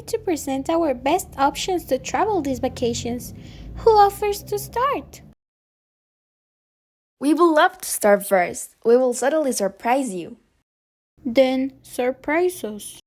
to present our best options to travel these vacations. Who offers to start? We would love to start first. We will certainly surprise you. Then surprise us.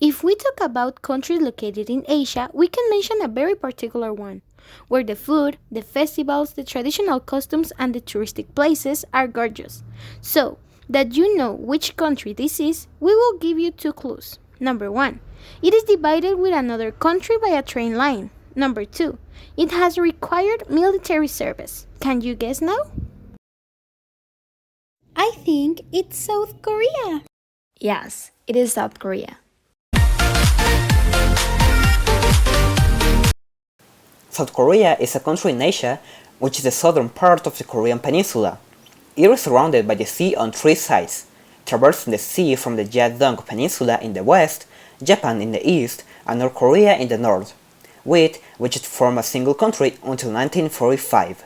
If we talk about countries located in Asia, we can mention a very particular one, where the food, the festivals, the traditional costumes, and the touristic places are gorgeous. So, that you know which country this is, we will give you two clues. Number one, it is divided with another country by a train line. Number two, it has required military service. Can you guess now? I think it's South Korea. Yes, it is South Korea. South Korea is a country in Asia, which is the southern part of the Korean peninsula. It is surrounded by the sea on three sides, traversing the sea from the Jeondeung Peninsula in the west, Japan in the east, and North Korea in the north, with which it formed a single country until 1945.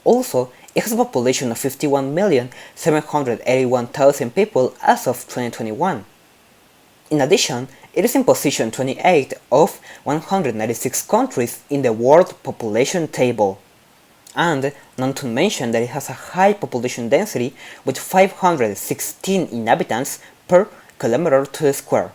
Also, it has a population of 51,781,000 people as of 2021. In addition, it is in position 28 of 196 countries in the World Population Table. And not to mention that it has a high population density with 516 inhabitants per kilometer to the square.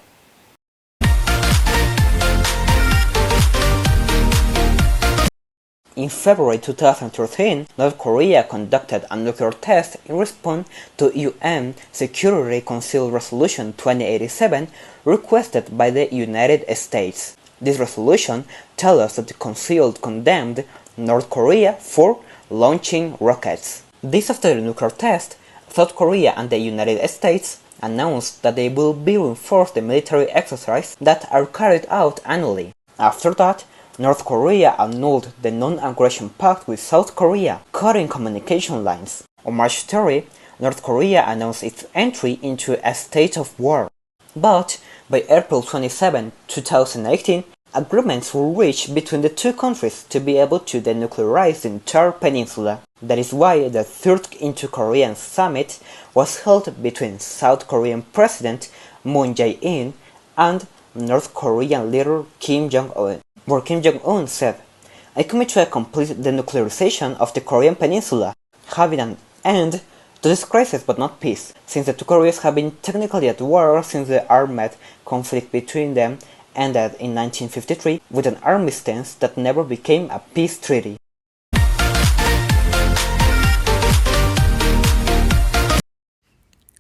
In February 2013, North Korea conducted a nuclear test in response to UN Security Council Resolution 2087 requested by the United States. This resolution tells us that the Council condemned North Korea for launching rockets. This after the nuclear test, South Korea and the United States announced that they will be reinforced the military exercises that are carried out annually. After that, North Korea annulled the non-aggression pact with South Korea, cutting communication lines. On March 30, North Korea announced its entry into a state of war. But by April 27, 2018, agreements were reached between the two countries to be able to denuclearize the entire peninsula. That is why the third Inter-Korean Summit was held between South Korean President Moon Jae-in and North Korean leader Kim Jong-un, where Kim Jong-un said, "I commit to a complete denuclearization of the Korean peninsula, having an end to this crisis but not peace, since the two Koreas have been technically at war since the armed conflict between them ended in 1953 with an armistice that never became a peace treaty."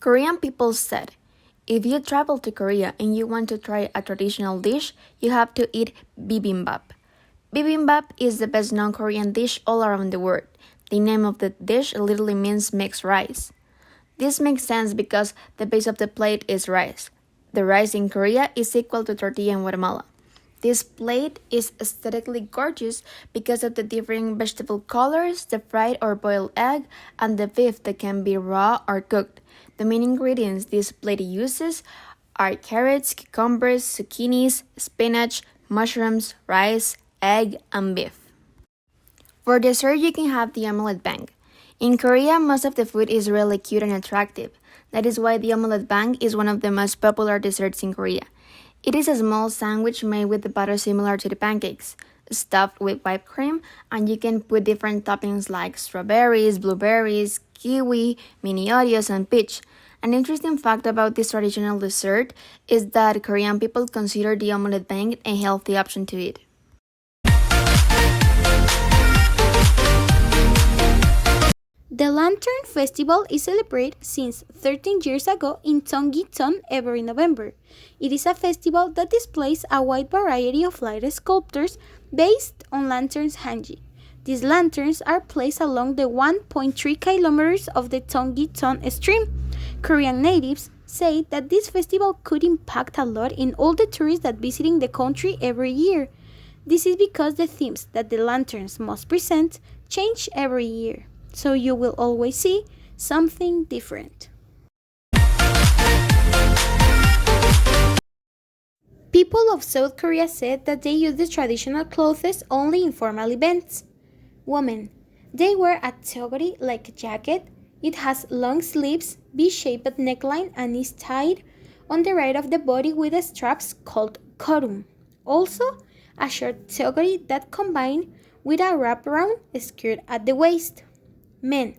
Korean people said, if you travel to Korea and you want to try a traditional dish, you have to eat bibimbap. Bibimbap is the best known Korean dish all around the world. The name of the dish literally means mixed rice. This makes sense because the base of the plate is rice. The rice in Korea is equal to tortilla in Guatemala. This plate is aesthetically gorgeous because of the different vegetable colors, the fried or boiled egg, and the beef that can be raw or cooked. The main ingredients this plate uses are carrots, cucumbers, zucchinis, spinach, mushrooms, rice, egg, and beef. For dessert, you can have the omelette bang. In Korea, most of the food is really cute and attractive. That is why the omelette bang is one of the most popular desserts in Korea. It is a small sandwich made with the batter similar to the pancakes, stuffed with whipped cream, and you can put different toppings like strawberries, blueberries, kiwi, mini Oreos, and peach. An interesting fact about this traditional dessert is that Korean people consider the omelette bang a healthy option to eat. The Lantern Festival is celebrated since 13 years ago in Tonggi-ton every November. It is a festival that displays a wide variety of light sculptures based on lanterns hanji. These lanterns are placed along the 1.3 kilometers of the Tonggi-ton stream. Korean natives say that this festival could impact a lot in all the tourists that visiting the country every year. This is because the themes that the lanterns must present change every year, so you will always see something different. People of South Korea said that they use the traditional clothes only in formal events. Women, they wear a togori like jacket. It has long sleeves, V-shaped neckline and is tied on the right of the body with straps called corum. Also, a short toggery that combined with a wraparound skirt at the waist. Men.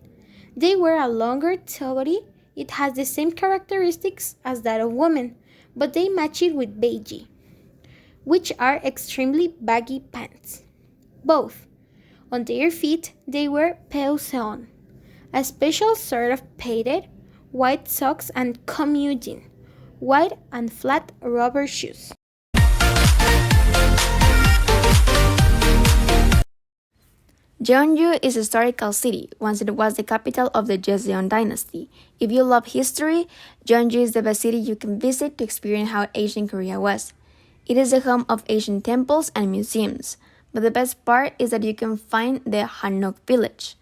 They wear a longer toggery. It has the same characteristics as that of women, but they match it with beige, which are extremely baggy pants. Both. On their feet, they wear peauseon, a special sort of padded white socks, and commuting, white and flat rubber shoes. Jeonju is a historical city. Once it was the capital of the Joseon dynasty. If you love history, Jeonju is the best city you can visit to experience how ancient Korea was. It is the home of ancient temples and museums, but the best part is that you can find the Hanok village.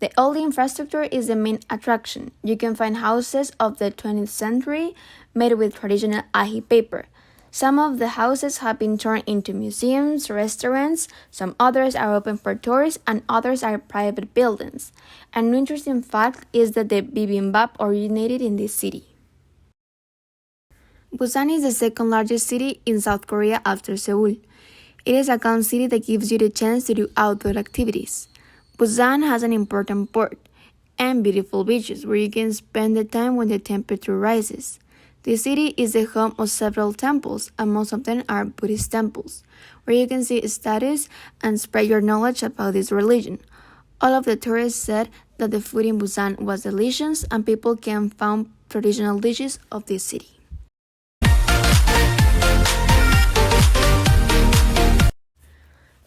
The old infrastructure is the main attraction. You can find houses of the 20th century made with traditional ahi paper. Some of the houses have been turned into museums, restaurants, some others are open for tourists, and others are private buildings. An interesting fact is that the bibimbap originated in this city. Busan is the second largest city in South Korea after Seoul. It is a calm city that gives you the chance to do outdoor activities. Busan has an important port and beautiful beaches where you can spend the time when the temperature rises. The city is the home of several temples, and most of them are Buddhist temples, where you can see statues and spread your knowledge about this religion. All of the tourists said that the food in Busan was delicious and people can find traditional dishes of this city.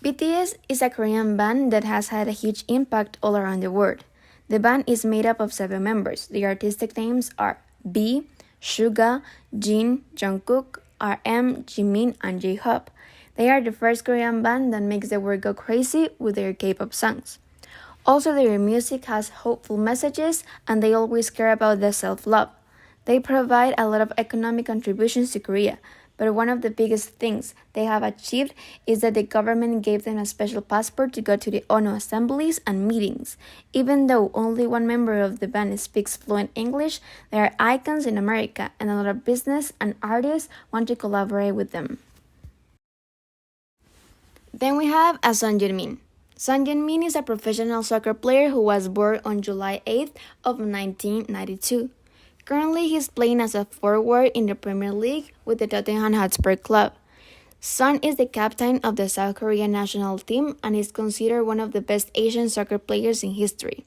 BTS is a Korean band that has had a huge impact all around the world. The band is made up of 7 members. The artistic names are B, Suga, Jin, Jungkook, RM, Jimin, and J-Hope. They are the first Korean band that makes the world go crazy with their K-pop songs. Also, their music has hopeful messages and they always care about the self-love. They provide a lot of economic contributions to Korea, but one of the biggest things they have achieved is that the government gave them a special passport to go to the ONU assemblies and meetings. Even though only one member of the band speaks fluent English, they are icons in America, and a lot of business and artists want to collaborate with them. Then we have Son Heung-min. Son Heung-min is a professional soccer player who was born on July 8th of 1992. Currently, he is playing as a forward in the Premier League with the Tottenham Hotspur club. Son is the captain of the South Korean national team and is considered one of the best Asian soccer players in history.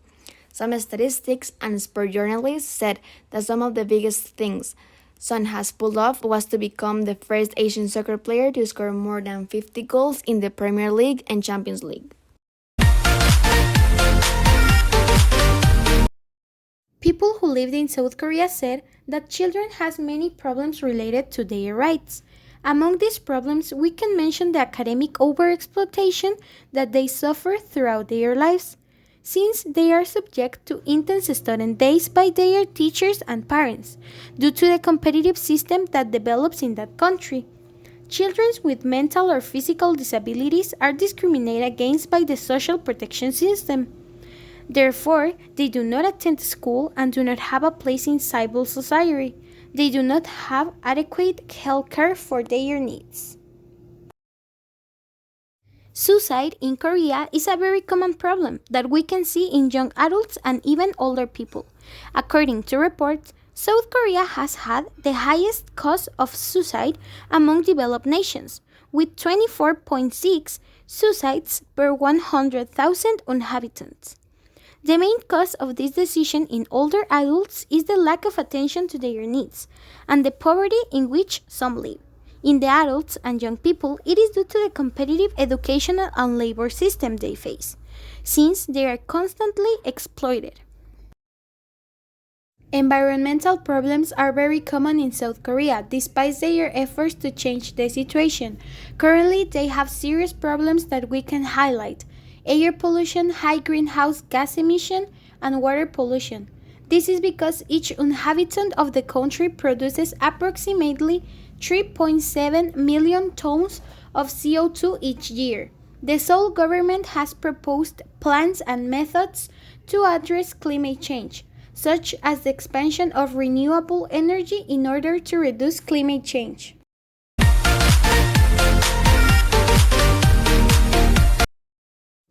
Some statistics and sport journalists said that some of the biggest things Son has pulled off was to become the first Asian soccer player to score more than 50 goals in the Premier League and Champions League. People who lived in South Korea said that children has many problems related to their rights. Among these problems, we can mention the academic overexploitation that they suffer throughout their lives, since they are subject to intense student days by their teachers and parents, due to the competitive system that develops in that country. Children with mental or physical disabilities are discriminated against by the social protection system. Therefore, they do not attend school and do not have a place in civil society. They do not have adequate health care for their needs. Suicide in Korea is a very common problem that we can see in young adults and even older people. According to reports, South Korea has had the highest cause of suicide among developed nations, with 24.6 suicides per 100,000 inhabitants. The main cause of this decision in older adults is the lack of attention to their needs and the poverty in which some live. In the adults and young people, it is due to the competitive educational and labor system they face, since they are constantly exploited. Environmental problems are very common in South Korea, despite their efforts to change the situation. Currently, they have serious problems that we can highlight: air pollution, high greenhouse gas emission, and water pollution. This is because each inhabitant of the country produces approximately 3.7 million tons of CO2 each year. The Seoul government has proposed plans and methods to address climate change. such as the expansion of renewable energy in order to reduce climate change.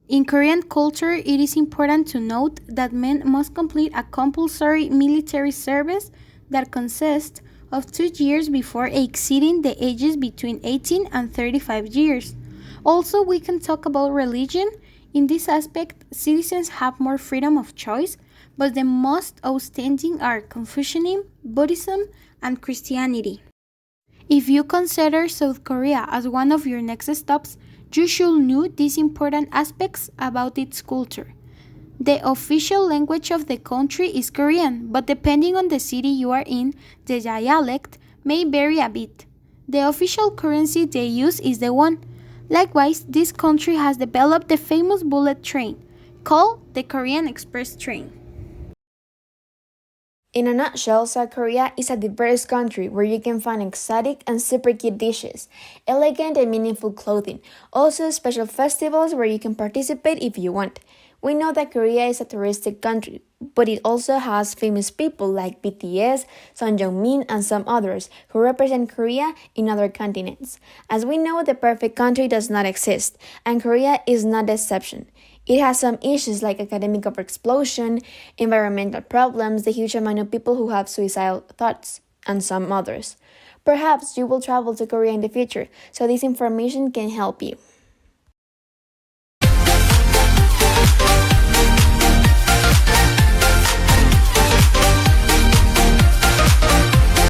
In Korean culture, it is important to note that men must complete a compulsory military service that consists of 2 years before exceeding the ages between 18 and 35 years. Also, we can talk about religion. In this aspect, citizens have more freedom of choice, but the most outstanding are Confucianism, Buddhism, and Christianity. If you consider South Korea as one of your next stops, you should know these important aspects about its culture. The official language of the country is Korean, but depending on the city you are in, the dialect may vary a bit. The official currency they use is the won. Likewise, this country has developed the famous bullet train, called the Korean Express train. In a nutshell, South Korea is a diverse country where you can find exotic and super cute dishes, elegant and meaningful clothing, also special festivals where you can participate if you want. We know that Korea is a touristic country, but it also has famous people like BTS, Son Jung-min, and some others who represent Korea in other continents. As we know, the perfect country does not exist, and Korea is not the exception. It has some issues like academic overexplosion, environmental problems, the huge amount of people who have suicidal thoughts, and some others. Perhaps you will travel to Korea in the future, so this information can help you.